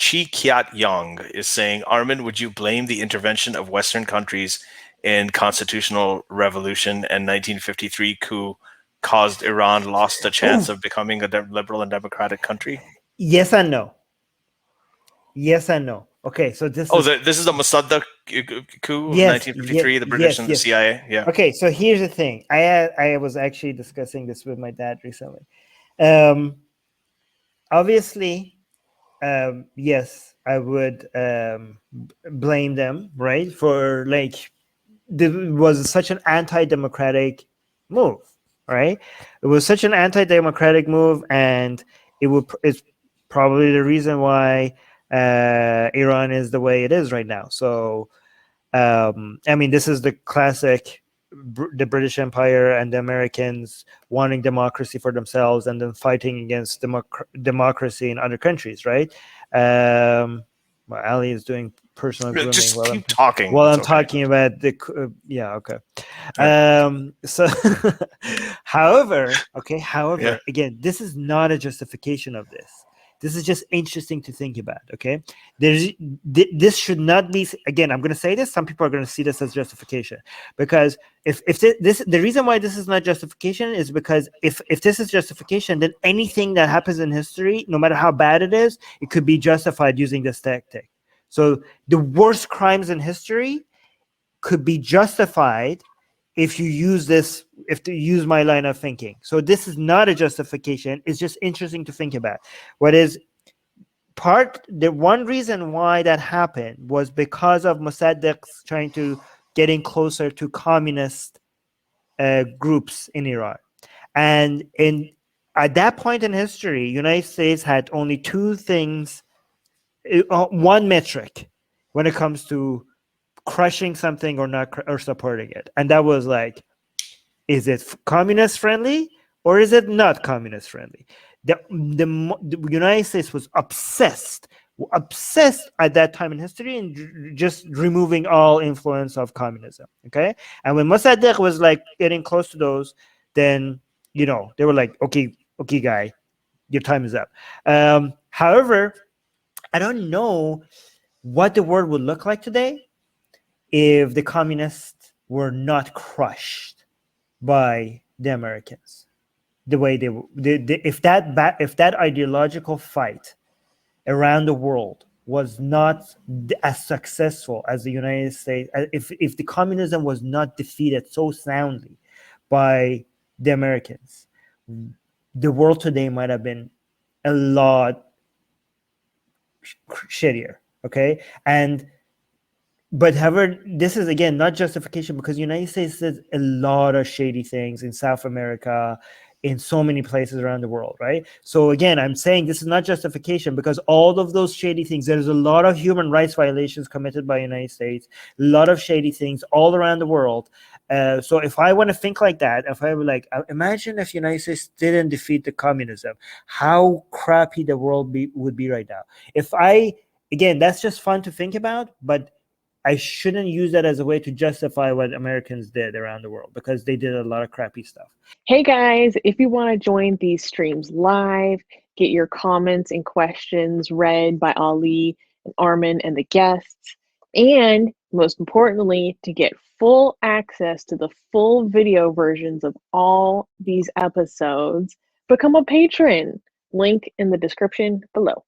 Chi Kiat Young is saying, Armin, would you blame the intervention of Western countries in constitutional revolution and 1953 coup caused Iran lost a chance of becoming a liberal and democratic country? Yes and no. Yes and no. Okay, so this is... this is the Mossadegh coup of 1953, the British and the CIA? Yeah. Okay, so here's the thing. I was actually discussing this with my dad recently. Obviously, yes, I would blame them, right? For there was such an anti-democratic move, right? It was such an anti-democratic move, and it's probably the reason why Iran is the way it is right now. So, I mean, this is the classic, the British Empire and the Americans wanting democracy for themselves and then fighting against democracy in other countries, right? Well, Ali is doing personal grooming. Just keep talking. While I'm talking about the... yeah, okay. So, however, Yeah. again, this is not a justification of this. This is just interesting to think about, okay? This should not be... Again, I'm going to say this. Some people are going to see this as justification. Because the reason why this is not justification is because if this is justification, then anything that happens in history, no matter how bad it is, it could be justified using this tactic. So the worst crimes in history could be justified if you use my line of thinking. So this is not a justification. It's just interesting to think about. The one reason why that happened was because of Mossadegh's trying to getting closer to communist groups in Iran. And at that point in history, United States had only two things, one metric when it comes to crushing something or not, or supporting it, and that was like, is it communist friendly or is it not communist friendly? The United States was obsessed at that time in history and just removing all influence of communism. Okay, and when Mossadegh was like getting close to those, then they were like, okay, guy, your time is up. However, I don't know what the world would look like today if the communists were not crushed by the Americans, the way if that ideological fight around the world was not as successful as the United States, if the communism was not defeated so soundly by the Americans, the world today might have been a lot shittier. Okay, but however, this is again not justification, because the United States does a lot of shady things in South America, in so many places around the world, right? So again, I'm saying this is not justification, because all of those shady things, there's a lot of human rights violations committed by the United States, a lot of shady things all around the world. So if I want to think like that, if I were like, imagine if the United States didn't defeat the communism, how crappy the world would be right now. Again, that's just fun to think about, but I shouldn't use that as a way to justify what Americans did around the world, because they did a lot of crappy stuff. Hey guys, if you want to join these streams live, get your comments and questions read by Ali and Armin and the guests, and most importantly, to get full access to the full video versions of all these episodes, become a patron. Link in the description below.